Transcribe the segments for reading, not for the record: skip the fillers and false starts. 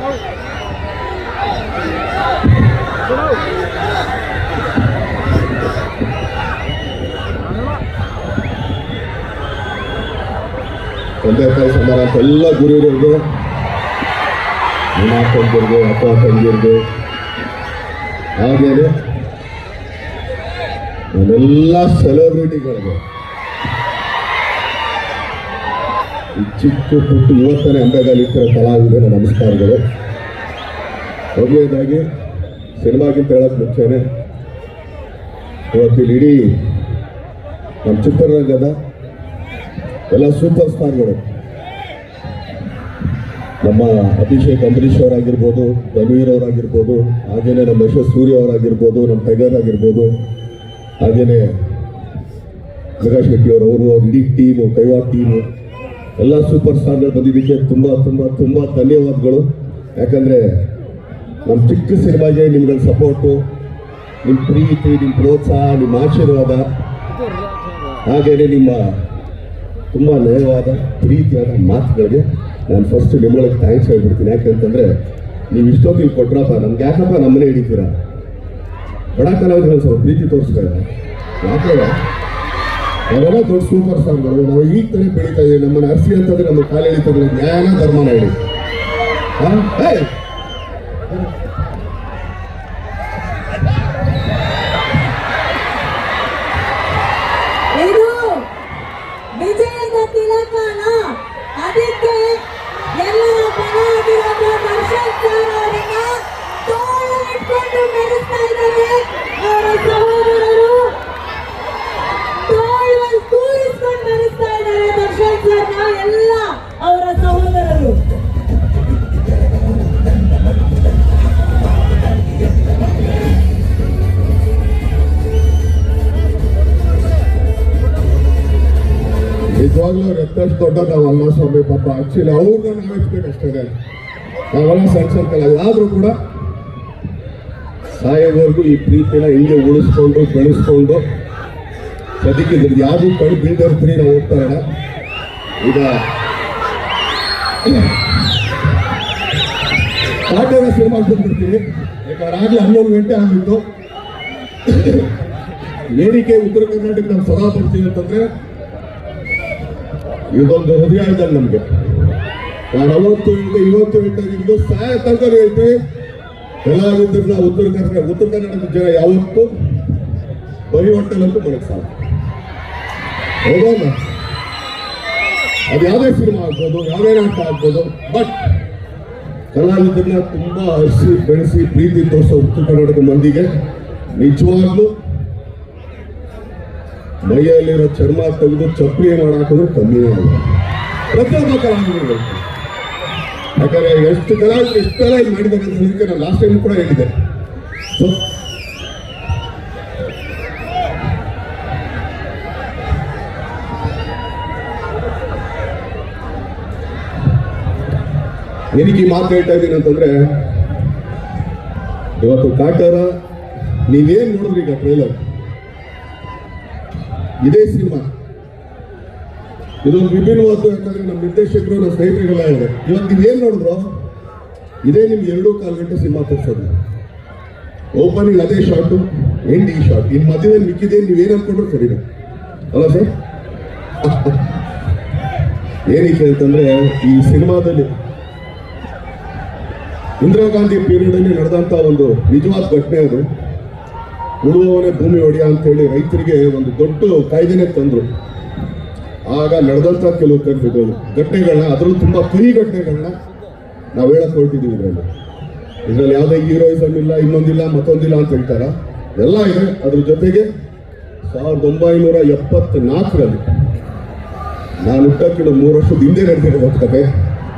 ತಂದೆ ತಾಯಿ ಸಮಾರಂಭ ಎಲ್ಲ ಗುರುವಿರಿಗೆ, ಅಣ್ಣ ತಂಗಿರ್ಗೆ, ಅಪ್ಪ ತಂಗಿರ್ಗೆ, ಹಾಗೇನೆ ನಾನೆಲ್ಲ ಸೆಲೆಬ್ರಿಟಿಗಳಿಗೆ ಈ ಚಿಕ್ಕ ಪುಟ್ಟು ಇವತ್ತನೇ ಅಂಬೆಗಾಲಿಟ್ಟಿರೋ ಕಲಾವಿದರ ನಮಸ್ಕಾರಗಳು. ಮೊದಲನೇದಾಗಿ ಸಿನಿಮಾಗಿಂತ ಹೇಳೋಕೆ ಮುಂಚೆನೆ ಇವತ್ತಿಲ್ಲಿ ಇಡೀ ನಮ್ಮ ಚಿತ್ರರಂಗದ ಎಲ್ಲ ಸೂಪರ್ ಸ್ಟಾರ್ಗಳು, ನಮ್ಮ ಅಭಿಷೇಕ್ ಅಂಬರೀಶ್ ಅವರಾಗಿರ್ಬೋದು, ಧನ್ವೀರ್ ಅವರಾಗಿರ್ಬೋದು, ಹಾಗೇನೆ ನಮ್ಮ ಯಶಸ್ ಸೂರ್ಯ ಅವರಾಗಿರ್ಬೋದು, ನಮ್ಮ ಟೈಗರ್ ಆಗಿರ್ಬೋದು, ಹಾಗೇನೆ ಪ್ರಕಾಶ್ ಶೆಟ್ಟಿ ಅವರು ಇಡೀ ಟೀಮು, ಕೈವಾಡ್ ಟೀಮು, ಎಲ್ಲ ಸೂಪರ್ ಸ್ಟಾರ್ಗಳು ಬಂದಿದ್ದಕ್ಕೆ ತುಂಬ ತುಂಬ ತುಂಬ ಧನ್ಯವಾದಗಳು. ಯಾಕಂದರೆ ನಮ್ಮ ಚಿಕ್ಕ ಸಿನಿಮಾಗೆ ನಿಮ್ಗಳ ಸಪೋರ್ಟು, ನಿಮ್ಮ ಪ್ರೀತಿ, ನಿಮ್ಮ ಪ್ರೋತ್ಸಾಹ, ನಿಮ್ಮ ಆಶೀರ್ವಾದ, ಹಾಗೇನೆ ನಿಮ್ಮ ತುಂಬ ನಯವಾದ ಪ್ರೀತಿಯಾದ ಮಾತುಗಳಿಗೆ ನಾನು ಫಸ್ಟ್ ನಿಮ್ಗಳಿಗೆ ಥ್ಯಾಂಕ್ಸ್ ಹೇಳ್ಬಿಡ್ತೀನಿ. ಯಾಕಂತಂದರೆ ನೀವು ಇಷ್ಟೊತ್ತಿಗೆ ಕೊಟ್ರಪ್ಪ, ನಮ್ಗೆ ಯಾಕಪ್ಪ ನಮ್ಮನೆ ಹಿಡಿತೀರಾ, ಬಡ ಕಲಾವಿದರಲ್ಲಿ ಸ್ವಲ್ಪ ಪ್ರೀತಿ ತೋರಿಸ್ತಾ ಇಲ್ಲ. ಯಾಕೆ ಅವರೆಲ್ಲ ದೊಡ್ಡ ಸೂಪರ್ ಸ್ಟಾರ್ಗಳು, ನಾವು ಈಗ ತಾನೇ ಬೆಳೀತಾ ಇದ್ದೀವಿ. ನಮ್ಮನ್ನು ಅರ್ಸಿ ಅಂತಂದ್ರೆ ನಮ್ಮ ಕಾಲ ಎಳಿತಂದ್ರೆ ನ್ಯಾಯನ ಧರ್ಮನ ಹೇಳಿ. ವಿಜಯದ ತಿಲಕನ ಅದಕ್ಕೆ ಎಲ್ಲರ ಪರವಾಗಿರುವ ದರ್ಶನ್ ಸರ್ ಅವರನ್ನ ತೋಳು ಇಟ್ಕೊಂಡು ಮೆರೆಸ್ತಾ ಇದ್ದಾರೆ. ಅವರ ಸಹೋದರರು ತೋಳು ಕೂರಿಸ್ಕೊಂಡು ಮೆರೆಸ್ತಾ ಇದ್ದಾರೆ ದರ್ಶನ್ ಸರ್ನ ಎಲ್ಲ ಅವರ ಸಹೋದರರು. ನಿಜವಾಗ್ಲೂ ಎಷ್ಟಷ್ಟು ದೊಡ್ಡ ನಾವಲ್ಲ ಸ್ವಾಮಿ, ಪಾಪ ಆಕ್ಚುಲಿ ಅವ್ರನ್ನ ನಾವು ಎತ್ಬೇಕಷ್ಟೇ. ನಾವೆಲ್ಲ ಸಣ್ಣ ಆದರೂ ಕೂಡ ಸಾಯೋವರೆಗೂ ಈ ಪ್ರೀತಿನ ಹಿಂಗೆ ಉಳಿಸ್ಕೊಂಡು ಬೆಳೆಸ್ಕೊಂಡು ಬದುಕಿದ್ರು. ಯಾವುದು ಕಣ್ಣು ಬೀಳ್ದಿರ್ತೀರಿ ನಾವು ಹೋಗ್ತಾ ಇರೋಣ. ಈಗ ಕಾಟೇರ ಸಿನಿಮಾ ಬಂದ್ಬಿಡ್ತೀವಿ. ಯಾಕಂದ್ರೆ ಆಗಲೇ 11 ಗಂಟೆ ಆಗಿತ್ತು. ಏನಕ್ಕೆ ಉತ್ತರ ಕರ್ನಾಟಕ ನಾವು ಸದಾ ಬರ್ತೀವಿ ಅಂತಂದ್ರೆ ಇದೊಂದು ಹೃದಯ ಇದ್ದಲ್ಲಿ ನಮಗೆ. ನಾನು ಅವತ್ತು ಇವತ್ತು ಹೇಳ್ತಾಗಿದ್ದು ಸಾಯ ತನಕ ಹೇಳ್ತೀವಿ. ಕಲಾವಿದ್ರು ನಾವು ಉತ್ತರ ಕರ್ನಾಟಕದ ಜನ ಯಾವತ್ತು ಬರಿ ಹೊಟ್ಟೆಲಂತೂ ಮನಕ್ಕೆ ಸಾಕು. ಹೌದಲ್ಲ, ಅದು ಯಾವುದೇ ಸಿನಿಮಾ ಆಗ್ಬೋದು, ಯಾವುದೇ ನಾಟಕ ಆಗ್ಬೋದು, ಬಟ್ ಕಲಾವಿದರನ್ನ ತುಂಬಾ ಹರಿಸಿ ಬೆಳೆಸಿ ಪ್ರೀತಿ ತೋರಿಸೋ ಉತ್ತರ ಕರ್ನಾಟಕ ಮಂದಿಗೆ ನಿಜವಾಗ್ಲೂ ಮೈಯಲ್ಲಿರೋ ಚರ್ಮ ತೆಗೆದು ಚಪ್ಪಲಿ ಮಾಡಾಕಿದ್ರು ಕಮ್ಮಿನೇ ಅಲ್ಲ. ಪ್ರತಿಯೊಬ್ಬ ಕಲಾವಿದರು, ಯಾಕಂದ್ರೆ ಎಷ್ಟು ಕಲಾವಿದರು ಎಷ್ಟೆಲ್ಲ ಇದು ಮಾಡಿದ್ದಾರೆ ಅಂತ ಹೇಳಿದ್ರೆ ನಾನು ಲಾಸ್ಟ್ ಟೈಮ್ ಕೂಡ ಹೇಳಿದ್ದೆ. ಸೊ ಏನಕ್ಕೆ ಈ ಮಾತು ಹೇಳ್ತಾ ಇದ್ದೀನಿ ಅಂತಂದ್ರೆ, ಇವತ್ತು ಕಾಟೇರ ನೀವೇನ್ ನೋಡಿದ್ರಿ ಈಗ ಟ್ರೈಲರ್, ಇದೇ ಸಿನಿಮಾ ಇದೊಂದು ವಿಭಿನ್ನವಾದ್ದು. ಯಾಕಂದ್ರೆ ನಮ್ಮ ನಿರ್ದೇಶಕರು, ನಮ್ಮ ಸ್ನೇಹಿತರಿಗೆಲ್ಲ ಹೇಳಿದೆ, ಇವತ್ತು ನೀವೇನ್ ನೋಡಿದ್ರು ಇದೇ ನಿಮ್ಗೆ 2.25 ಗಂಟೆ ಸಿನಿಮಾ ತೋರಿಸೋದು. ಓಪನಿಂಗ್ ಅದೇ ಶಾರ್ಟು, ಎಂಡ್ ಈ ಶಾರ್ಟ್, ಇನ್ನು ಮಧ್ಯದಲ್ಲಿ ಮಿಕ್ಕಿದೆ ನೀವೇನು ಅನ್ಕೊಂಡ್ರು ಸರಿನಾ ಅಲ್ಲ ಸರ್? ಏನಕ್ಕೆ ಅಂತಂದ್ರೆ ಈ ಸಿನಿಮಾದಲ್ಲಿ ಇಂದಿರಾ ಗಾಂಧಿ ಪೀರಿಯಡ್ ಅಲ್ಲಿ ನಡೆದಂತ ಒಂದು ನಿಜವಾದ ಘಟನೆ ಅದು. ಉಳುವವನೇ ಭೂಮಿ ಒಡೆಯ ಅಂತ ಹೇಳಿ ರೈತರಿಗೆ ಒಂದು ದೊಡ್ಡ ಕಾಯ್ದೆನೆ ತಂದ್ರು. ಆಗ ನಡೆದಂತ ಕೆಲವು ಘಟನೆಗಳನ್ನ, ಅದರಲ್ಲೂ ತುಂಬಾ ಕಹಿ ಘಟನೆಗಳನ್ನ ನಾವು ಹೇಳಕ್ ಹೊರಟಿದ್ದೀವಿ. ಇದರಲ್ಲಿ ಯಾವುದೇ ಹೀರೋಯಿಸಮ್ ಇಲ್ಲ, ಇನ್ನೊಂದಿಲ್ಲ, ಮತ್ತೊಂದಿಲ್ಲ ಅಂತ ಹೇಳ್ತಾರ, ಎಲ್ಲ ಇದೆ. ಅದ್ರ ಜೊತೆಗೆ 1974ರಲ್ಲಿ ನಾನು ಹುಟ್ಟಕ್ಕಿಂತ 3 ವರ್ಷದ ಹಿಂದೆ ನಡೆದಿರೋ ಕತೆ.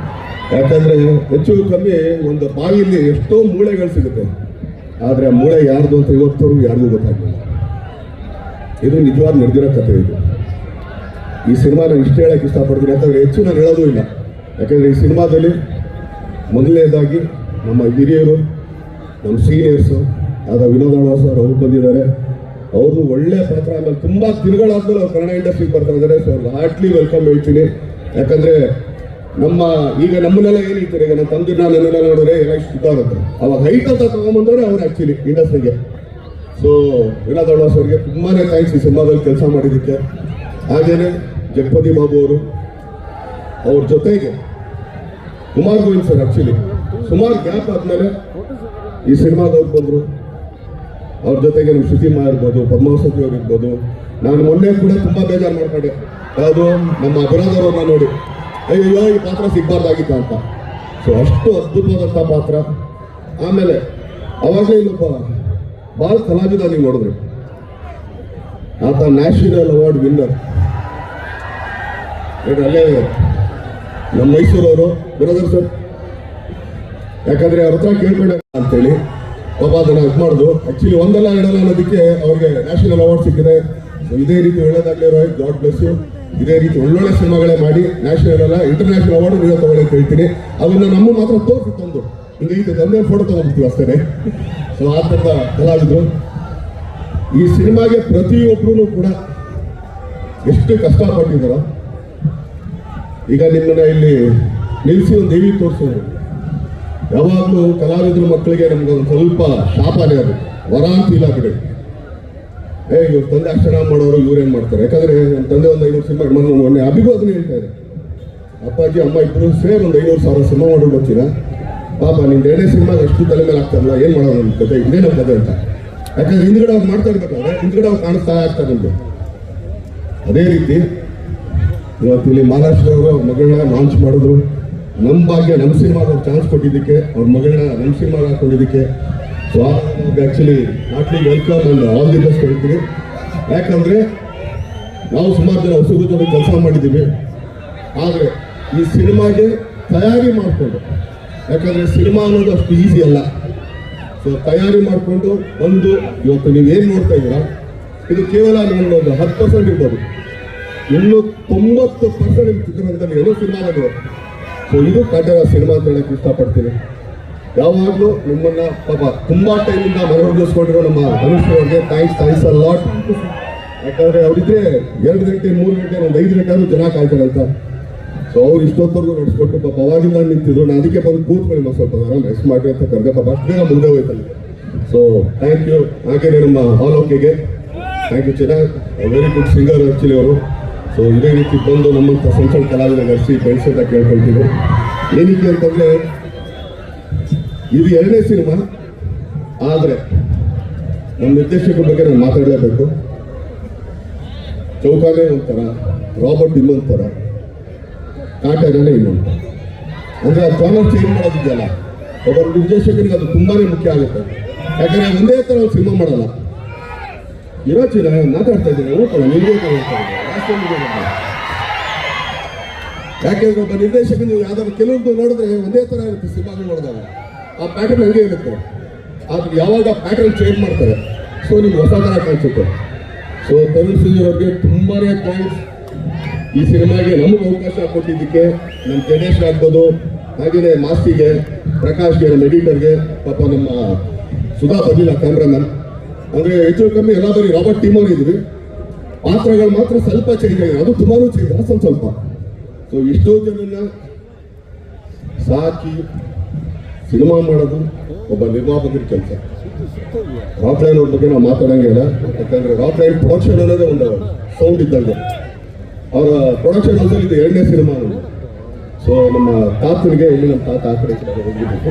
ಯಾಕಂದ್ರೆ ಹೆಚ್ಚು ಕಮ್ಮಿ ಒಂದು ಬಾವಿಯಲ್ಲಿ ಎಷ್ಟೋ ಮೂಳೆಗಳು ಸಿಗುತ್ತೆ, ಆದ್ರೆ ಆ ಮೂಳೆ ಯಾರ್ದು ಅಂತ ಇವತ್ತವರೆಗೂ ಯಾರಿಗೂ ಗೊತ್ತಾಗಲಿಲ್ಲ. ಇದು ನಿಜವಾದ ನಡೆದಿರೋ ಕಥೆ. ಇದು ಈ ಸಿನಿಮಾ ನಾನು ಇಷ್ಟ ಹೇಳಕ್ಕೆ ಇಷ್ಟಪಡ್ತೀನಿ, ಯಾಕಂದ್ರೆ ಹೆಚ್ಚು ನಾನು ಹೇಳೋದು ಇಲ್ಲ. ಯಾಕಂದ್ರೆ ಈ ಸಿನಿಮಾದಲ್ಲಿ ಮೊದಲನೇದಾಗಿ ನಮ್ಮ ಹಿರಿಯರು, ನಮ್ಮ ಸೀನಿಯರ್ಸು ಆದ ವಿನೋದ್ ಅಣ್ಣ ಸರ್ ಅವ್ರು ಬಂದಿದ್ದಾರೆ. ಅವ್ರದ್ದು ಒಳ್ಳೆ ಪಾತ್ರ. ಆಮೇಲೆ ತುಂಬಾ ತಿರುಗಳಾದ್ಮೇಲೆ ಅವ್ರು ಕನ್ನಡ ಇಂಡಸ್ಟ್ರಿಗೆ ಬರ್ತಾ ಇದ್ದಾರೆ. ಸೊ ಅವ್ರಿಗೆ ಹಾರ್ಟ್ಲಿ ವೆಲ್ಕಮ್ ಹೇಳ್ತೀನಿ. ಯಾಕಂದ್ರೆ ನಮ್ಮ ಈಗ ನಮ್ಮನ್ನೆಲ್ಲ ಏನಿರ್ತಾರೆ, ಈಗ ನನ್ನ ತಂದೆ ನನ್ನೆಲ್ಲ ನೋಡಿದ್ರೆ ಎಲ್ಲ ಇಷ್ಟು ಆಗುತ್ತೆ. ಅವಾಗ ಹೈಟ್ ಅಂತ ತಗೊಂಬಂದವ್ರೆ ಅವ್ರು ಆಕ್ಚುಲಿ ಇಂಡಸ್ಟ್ರಿಗೆ. ಸೊ ವಿನೋದ್ ಅಳ್ವಾಸ್ ಅವರಿಗೆ ತುಂಬಾನೇ ಥ್ಯಾಂಕ್ಸ್ ಈ ಸಿನಿಮಾದಲ್ಲಿ ಕೆಲಸ ಮಾಡಿದ್ದಕ್ಕೆ. ಹಾಗೇನೆ ಜಗಪತಿ ಬಾಬು ಅವರು, ಅವ್ರ ಜೊತೆಗೆ ಕುಮಾರ್ ಗೋವಿಂದ್ ಸರ್ ಆಕ್ಚುಲಿ ಸುಮಾರು ಗ್ಯಾಪ್ ಆದ್ಮೇಲೆ ಈ ಸಿನಿಮಾದವ್ರು ಬಂದರು. ಅವ್ರ ಜೊತೆಗೆ ನಮ್ಮ ಶ್ರುತಿಮಾ ಇರ್ಬೋದು, ಪದ್ಮಾವತಿ ಅವ್ರು ಇರ್ಬೋದು. ನಾನು ಮೊನ್ನೆ ಕೂಡ ತುಂಬಾ ಬೇಜಾರು ಮಾಡ್ಕೊಂಡೆ, ಯಾವುದು ನಮ್ಮ ಅಪರಾಧವ್ರನ್ನ ನೋಡಿ, ಅಯ್ಯೋ ಈ ಪಾತ್ರ ಸಿಗ್ಬಾರ್ದಾಗಿತ್ತ ಅಂತ. ಸೊ ಅಷ್ಟು ಅದ್ಭುತವಾದಂಥ ಪಾತ್ರ. ಆಮೇಲೆ ಅವಾಗಲೇ ಇಲ್ಲೊಬ್ಬ ಭಾಳ ಕಲಾವಿದ ನೀವು ನೋಡಿದ್ರಿ, ಆತ ನ್ಯಾಷನಲ್ ಅವಾರ್ಡ್ ವಿನ್ನರ್. ಅಲ್ಲೇ ನಮ್ಮ ಮೈಸೂರವರು ಬ್ರದರ್ ಸರ್, ಯಾಕಂದ್ರೆ ಅವ್ರ ಹತ್ರ ಕೇಳ್ಕೊಂಡೆ ಅಂತೇಳಿ ಪಾಪ ಅದನ್ನ ಇದು ಮಾಡೋದು. ಆಕ್ಚುಲಿ ಒಂದಲ್ಲ ಎರಡಲ್ಲ ಅನ್ನೋದಕ್ಕೆ ಅವ್ರಿಗೆ ನ್ಯಾಷನಲ್ ಅವಾರ್ಡ್ ಸಿಕ್ಕಿದೆ. ಇದೇ ರೀತಿ ಒಳ್ಳೇದಾಗ್ಲೇ ರೋಯ್, ಗಾಡ್ ಬ್ಲೆಸ್ ಯು. ಇದೇ ರೀತಿ ಒಳ್ಳೊಳ್ಳೆ ಸಿನಿಮಾಗಳೇ ಮಾಡಿ ನ್ಯಾಷನಲ್ ಅಲ್ಲ ಇಂಟರ್ನ್ಯಾಷನಲ್ ಅವಾರ್ಡ್ ನೀವು ತಗೊಳ್ಳಿ ಅಂತ ಹೇಳ್ತೀನಿ. ಅದನ್ನ ನಮ್ಮ ಮಾತ್ರ ತೋರಿಸಿ ತಂದು ಹಿಂಗೆ ಈಗ ತಂದೆ ಫೋಟೋ ತಗೊಂಡ್ಬಿಡ್ತೀವಿ ಅಷ್ಟೇ. ಸೊ ಆ ಥರದ ಕಲಾವಿದರು ಈ ಸಿನಿಮಾಗೆ ಪ್ರತಿಯೊಬ್ಬರೂ ಕೂಡ ಎಷ್ಟು ಕಷ್ಟಪಟ್ಟಿದ್ದಾರೋ. ಈಗ ನಿಮ್ಮನ್ನ ಇಲ್ಲಿ ನಿಲ್ಲಿಸಿ ಒಂದು ದೇವಿ ತೋರಿಸೋದು ಯಾವಾಗಲೂ ಕಲಾವಿದ್ರ ಮಕ್ಕಳಿಗೆ ನಮ್ಗೆ ಒಂದು ಸ್ವಲ್ಪ ಶಾಪನೇ, ಅದು ವರ ಅಂತ ಇಲ್ಲ ಬಿಡಿ. ಇವ್ರ ತಂದೆ ಅಷ್ಟು ಚೆನ್ನಾಗಿ ಮಾಡೋರು ಇವ್ರೇನು ಮಾಡ್ತಾರೆ. ಯಾಕಂದ್ರೆ ನನ್ನ ತಂದೆ ಒಂದು 500 ಸಿನಿಮಾ ಮೊನ್ನೆ ಅಭಿಗೂ ಅದನ್ನ ಹೇಳ್ತಾ ಇದೆ, ಅಪ್ಪಾಜಿ ಅಮ್ಮ ಇಬ್ಬರು ಸೇರಿ ಒಂದು 500,000 ಸಿನಿಮಾ ಮಾಡೋದು ಬರ್ತೀರಾ ಪಾಪ, ನಿಂದ 2ನೇ ಸಿನಿಮಾಗೆ ಅಷ್ಟು ತಲೆ ಮೇಲೆ ಆಗ್ತಾರಲ್ಲ, ಏನು ಮಾಡೋದು ನನ್ನ ಕತೆ, ಇದೇ ನಮ್ಮ ಕತೆ ಅಂತ. ಯಾಕಂದ್ರೆ ಹಿಂದ್ಗಡೆ ಅವ್ರು ಮಾಡ್ತಾ ಇರ್ಬೇಕಾದ್ರೆ ಹಿಂದ್ಗಡೆ ಅವ್ರು ಕಾಣಿಸ್ತಾ ಇರ್ತಾರೆ ನಮ್ಗೆ. ಅದೇ ರೀತಿ ಇವತ್ತು ಇಲ್ಲಿ ಮಹಾರಾಷ್ಟ್ರ ಅವರು ಅವ್ರ ಮಗಳನ್ನ ಲಾಂಚ್ ಮಾಡಿದ್ರು. ನಮ್ಮ ಭಾಗ್ಯ, ನಮ್ಮ ಸಿನಿಮಾಗೆ ಚಾನ್ಸ್ ಕೊಟ್ಟಿದ್ದಕ್ಕೆ, ಅವ್ರ ಮಗಳನ್ನ ನಮ್ಮ ಸಿನಿಮಾಗೆ ಹಾಕೊಂಡಿದ್ದಕ್ಕೆ ಸೊ ಆಕ್ಚುಲಿ ನಾಟ್ಲಿ welcome and all the best ಹೇಳ್ತೀವಿ. ಯಾಕಂದ್ರೆ ನಾವು ಸುಮಾರು ಜನ ಹೊಸಬ್ರ ಜೊತೆ ಕೆಲಸ ಮಾಡಿದ್ದೀವಿ, ಆದರೆ ಈ ಸಿನಿಮಾಗೆ ತಯಾರಿ ಮಾಡಿಕೊಂಡು, ಯಾಕಂದ್ರೆ ಸಿನಿಮಾ ಅನ್ನೋದು ಅಷ್ಟು ಈಸಿ ಅಲ್ಲ. ಸೊ ತಯಾರಿ ಮಾಡಿಕೊಂಡು ಒಂದು ಇವತ್ತು ನೀವೇನು ನೋಡ್ತಾ ಇದ್ದೀರಾ, ಇದು ಕೇವಲ ನಿಮ್ಮೊಂದು 10% ಇರ್ಬೋದು, ಇನ್ನು 90% ನಿಮ್ಮ ಚಿತ್ರರಂಗದಲ್ಲಿ ಏನೋ ಸಿನಿಮಾದಲ್ಲಿ. ಸೊ ಇದು ಕನ್ನಡ ಸಿನಿಮಾ ಅಂತ ಹೇಳಕ್ಕೆ ಇಷ್ಟಪಡ್ತೀನಿ. ಯಾವಾಗಲೂ ನಿಮ್ಮನ್ನ ಪಾಪ ತುಂಬಾ ಟೈಮಿಂದ ಮನರಂಜಿಸ್ಕೊಂಡಿರೋ ನಮ್ಮ ಧನುಷ್ ಅವ್ರಿಗೆ ಥ್ಯಾಂಕ್ಸ್ ಅ ಲಾಟ್. ಯಾಕಂದ್ರೆ ಅವರಿದ್ರೆ 2 ಗಂಟೆ 3 ಗಂಟೆ ಒಂದು 5 ಗಂಟೆ ಆದ್ರೂ ಜನ ಕಾಯ್ತಾರೆ ಅಂತ. ಸೊ ಅವ್ರು ಇಷ್ಟೊತ್ತವರೆಗೂ ನಡೆಸ್ಕೊಟ್ಟು ಪಾಪ ಅವಾಗಿಂದ ನಿಂತಿದ್ರು. ನಾನು ಅದಕ್ಕೆ ಬಂದು ಕೂತ್ಕೊಳ್ಳಿ ಸ್ವಲ್ಪ ರೆಸ್ಟ್ ಮಾಡಿ ಅಂತ ಕರೆದೆ, ಪಾಪ ಅಷ್ಟು ಬೇಗ ಮುಂದೆ ಹೋಯ್ತಲ್ಲ. So thank you. ಹಾಗೇನೆ ನಮ್ಮ ಆಲೋಕೆಗೆ ಥ್ಯಾಂಕ್ ಯು. ಚೆನ್ನಾಗಿ ವೆರಿ ಗುಡ್ ಸಿಂಗರ್ ಆಕ್ಚುಲಿ ಅವರು. ಸೊ ಇದೇ ರೀತಿ ಬಂದು ನಮ್ಮಂಥ ಸಣ್ಣ ಸಣ್ಣ ಕಲಾವಿದ ನಡೆಸಿ ಬೆಳೆಸಿ ಅಂತ ಕೇಳ್ಕೊಳ್ತೀವಿ. ಏನಕ್ಕೆ ಅಂತಂದ್ರೆ ಇದು 2ನೇ ಸಿನಿಮಾ, ಆದರೆ ನಮ್ಮ ನಿರ್ದೇಶಕರ ಬಗ್ಗೆ ನಾನು ಮಾತಾಡಲೇಬೇಕು. ಚೌಕಾನೆ ಒಂಥರ, ರಾಬರ್ಟ್ ಇನ್ನೊಂಥರ, ಕಾಟನೇ ಇನ್ನೊಂದು. ಅಂದ್ರೆ ಆ ಚಾನಲ್ ಚೇಂಜ್ ಮಾಡೋದಿದೆಯಲ್ಲ, ಒಬ್ಬ ನಿರ್ದೇಶಕರಿಗೆ ಅದು ತುಂಬಾನೇ ಮುಖ್ಯ ಆಗುತ್ತೆ. ಯಾಕಂದ್ರೆ ಒಂದೇ ಥರ ಒಂದು ಸಿನಿಮಾ ಮಾಡಲ್ಲ. ಇರೋ ಚಿರ ಮಾತಾಡ್ತಾ ಇದ್ದೀನಿ, ಹೋಗ್ಕೊಳ್ಳ ನಿಮಗೆ ಯಾಕೆಂದ್ರೆ ಒಬ್ಬ ನಿರ್ದೇಶಕ ನೀವು ಯಾವ್ದಾದ್ರು ಕೆಲವೊಂದು ನೋಡಿದ್ರೆ ಒಂದೇ ಥರ ಇರುತ್ತೆ ಸಿನಿಮಾಗಳು ನೋಡಿದಾಗ, ಆ ಪ್ಯಾಟರ್ನ್ ಹಂಗೆ ಇರುತ್ತೆ. ಆದ್ರೆ ಯಾವಾಗ ಪ್ಯಾಟರ್ನ್ ಚೇಂಜ್ ಮಾಡ್ತಾರೆ, ಸೊ ನಿಮ್ಗೆ ಹೊಸ ಥರ ಕಾಣಿಸುತ್ತೆ. ಸೊ ತರುಣ್ ಸಿಂಗ್ ಅವ್ರಿಗೆ ತುಂಬಾನೇ ಥ್ಯಾಂಕ್ಸ್. ಈ ಸಿನಿಮಾಗೆ ನಮಗೆ ಅವಕಾಶ ಕೊಟ್ಟಿದ್ದಕ್ಕೆ ನಮ್ಮ ಗಣೇಶ್ ಆಗ್ಬೋದು, ಹಾಗೆಯೇ ಮಾಸ್ತಿಗೆ, ಪ್ರಕಾಶ್ಗೆ, ನಮ್ಮ ಎಡಿಟರ್ಗೆ, ಪಾಪ ನಮ್ಮ ಸುಧಾ ಬದಿಲ್ಲ ಕ್ಯಾಮ್ರಾಮನ್. ಅಂದರೆ ಹೆಚ್ಚು ಕಮ್ಮಿ ಎಲ್ಲ ಬರೀ ರಾಬರ್ಟ್ ಟೀಮ್ ಅವರು ಇದ್ವಿ, ಪಾತ್ರಗಳು ಮಾತ್ರ ಸ್ವಲ್ಪ ಚೇಂಜ್ ಆಗಿದೆ, ಅದು ತುಂಬಾನು ಚೇಂಜ್ ಆಗಿದೆ ಸ್ವಲ್ಪ. ಸೊ ಎಷ್ಟೋ ಜನನ್ನ ಸಾಕಿ ಸಿನಿಮಾ ಮಾಡೋದು ಒಬ್ಬ ನಿರ್ಮಾಪಕರ ಕೆಲಸ. ರಾಕ್ಲೈನ್ ಅವ್ರ ಬಗ್ಗೆ ನಾವು ಮಾತಾಡಂಗಿಲ್ಲ, ಯಾಕಂದ್ರೆ ರಾಕ್ಲೈನ್ ಪ್ರೊಡಕ್ಷನ್ ಅನ್ನೋದೇ ಒಂದು ಸೌಂಡ್ ಇದ್ದಂಗೆ. ಅವರ ಪ್ರೊಡಕ್ಷನ್ ಹೌಸಲ್ಲಿ ಇದು 2ನೇ ಸಿನಿಮಾ ಅನ್ನೋದು. ಸೊ ನಮ್ಮ ತಾತನಿಗೆ ಇಲ್ಲಿ ನಮ್ಮ ತಾತ ಆ ಕಡೆ ಹೋಗಿರ್ಬೇಕು.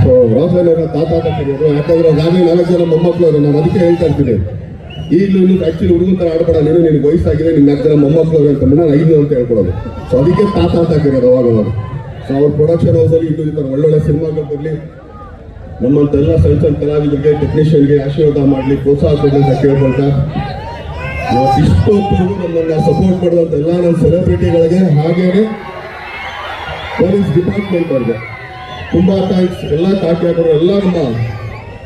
ಸೊ ರಾಕ್ಲೈನ್ ಅವರ ತಾತ ಅಂತ ಕರೆಯೋದು, ಯಾಕಂದ್ರೆ ಅದಾಗಲೇ 4 ಜನ ಮೊಮ್ಮಕ್ಕಳು ಅವರು. ನಾನು ಅದಕ್ಕೆ ಹೇಳ್ತಾ ಇರ್ತೀನಿ, ಈಗಲೂ ಆಕ್ಚುಲಿ ಹುಡುಗನ ಥರ ಆಡ್ಬೇಡ, ನೀನು ನಿನಗೆ ವಯಸ್ಸಾಗಿದೆ, ನಿನ್ನ 4 ಜನ ಮೊಮ್ಮಕ್ಕಳು ಅಂತಂದ್ರೆ ನಾನು 5 ಅಂತ ಹೇಳ್ಕೊಡೋದು. ಸೊ ಅದಕ್ಕೆ ತಾತ ಅಂತ ಹಾಕಿರೋದು ಅವಾಗ. ಸೊ ಅವ್ರ ಪ್ರೊಡಕ್ಷನ್ ಹೌಸಲ್ಲಿ ಇನ್ನೂ ಈ ಥರ ಒಳ್ಳೊಳ್ಳೆ ಸಿನಿಮಾಗಳು ಬರಲಿ, ನಮ್ಮಂತೆಲ್ಲ ಸಣ್ಣ ಸಣ್ಣ ಕಲಾವಿದರಿಗೆ, ಟೆಕ್ನಿಷಿಯನ್ಗೆ ಆಶೀರ್ವಾದ ಮಾಡಲಿ, ಪ್ರೋತ್ಸಾಹ ಕೊಡಲಿ ಅಂತ ಕೇಳ್ಕೊಳ್ತಾ, ಇಷ್ಟೊತ್ತು ನಮ್ಮನ್ನ ಸಪೋರ್ಟ್ ಮಾಡಿದಂಥ ಎಲ್ಲ ನನ್ನ ಸೆಲೆಬ್ರಿಟಿಗಳಿಗೆ, ಹಾಗೇನೆ ಪೊಲೀಸ್ ಡಿಪಾರ್ಟ್ಮೆಂಟ್ ಅವ್ರಿಗೆ ತುಂಬಾ ಥ್ಯಾಂಕ್ಸ್. ಎಲ್ಲ ಕಾಕಿ ಹಾಕೋರು ಎಲ್ಲ ನಮ್ಮ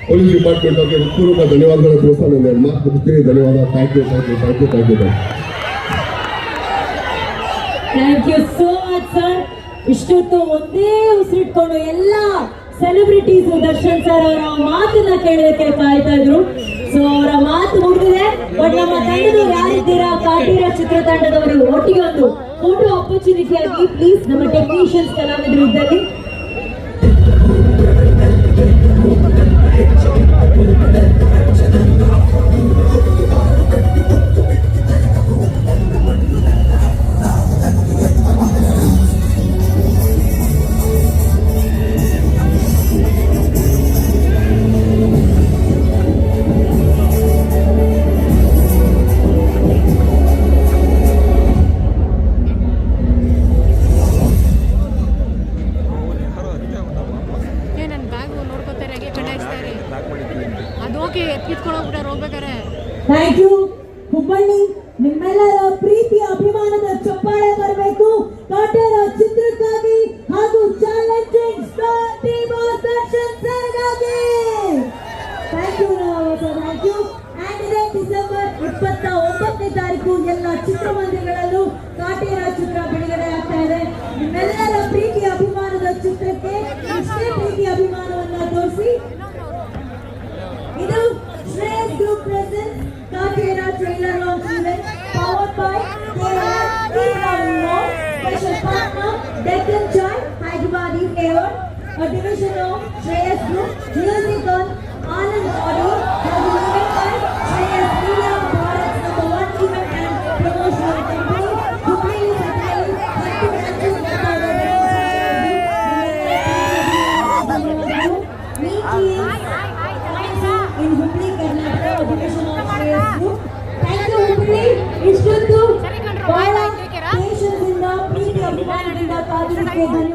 ಪೊಲೀಸ್ ಡಿಪಾರ್ಟ್ಮೆಂಟ್ ಅವ್ರಿಗೆ ಹೃತ್ಪೂರ್ವಕ ಧನ್ಯವಾದಗಳು ತಿಳಿಸ್ತಾ ನಾನು ಮಾತು ಮುಗಿಸ್ತೀನಿ. ಧನ್ಯವಾದ. Thank you thank you thank you thank you thank you so much sir. ಇಷ್ಟೊತ್ತು ಒಂದೇ ಉಸಿರಿಟ್ಕೊಂಡು ಎಲ್ಲ ಸೆಲೆಬ್ರಿಟೀಸ್ ದರ್ಶನ್ ಸರ್ ಅವರ ಮಾತನ್ನ ಕೇಳೋದಕ್ಕೆ ಕಾಯ್ತಾ ಇದ್ರು. ಸೊ ಅವರ ಮಾತು ಮುಗಿದಿದೆ. ಬಟ್ ನಮ್ಮ ತಂಡದವರು ಯಾರಿದ್ದೀರಾ, ಕಾಟೀರ ಚಿತ್ರತಂಡದವರು ಒಟ್ಟಿಗೆ ಒಂದು ಫೋಟೋ ಆಪರ್ಚುನಿಟಿ ಆಗಿ ಪ್ಲೀಸ್ ನಮ್ಮ ಟೆಕ್ನಿಷಿಯನ್ಸ್ ಕಲಾವಿದರು ಇದ್ದಲ್ಲಿ. ನನ್ನ ಬ್ಯಾಗು ನೋಡ್ಕೋತಾರೆ, ಹಾಗೆ ಕಣ್ಣು ಹಾಕ್ಸ್ತಾರೆ. ಅದು ಓಕೆ, ಎತ್ಕಿತ್ಕೊಂಡು ಹೋಗ್ಬಿಟ್ಟಾರೆ ಹೋಗ್ಬೇಕಾರೆ. Thank you Hubballi. ನಿಮ್ಮೆಲ್ಲರ ಪ್ರೀತಿ ಅಭಿಮಾನದ ಚಪ್ಪಾಳೆ ಬರಬೇಕು ಕಾಟೇರ ಚಿತ್ರಕ್ಕಾಗಿ ಹಾಗೂ challenging star team of Darshan ಸರ್ಗಾಗಿ. Thank you thank you. And ಇದೇ ಡಿಸೆಂಬರ್ 29ನೇ ತಾರೀಕು ಎಲ್ಲ ಚಿತ್ರಮಂದಿರಗಳಲ್ಲೂ ಕಾಟೇರ ಚಿತ್ರ ಬಿಡುಗಡೆ ಆಗ್ತಾ ಇದೆ. ನಿಮ್ಮೆಲ್ಲರ ಪ್ರೀತಿ ಅಭಿಮಾನದ ಚಿತ್ರಕ್ಕೆ ಇಷ್ಟೇ ಪ್ರೀತಿ ಅಭಿಮಾನವನ್ನ ತೋರಿಸಿ. ಇದು Shreyas group present Kaatera trailer launch event powered by special partner Deccan chai Hyderabadi flavour, a division of Shreyas Group. Music on Anand Audio has been given by Shreyas Media, Bharat's #1 event and promotional company. Hubli Satellite, Hattu Ranchu Gathaga in Hubli, Karnataka, a division of Shreyas Group. Thank you Hubli. ಇಷ್ಟೊತ್ತು ಬಹಳ patience ಇಂದ ಪ್ರೀತಿ ಅಭಿಮಾನದಿಂದ ಕಾದಿದ್ದಕ್ಕೆ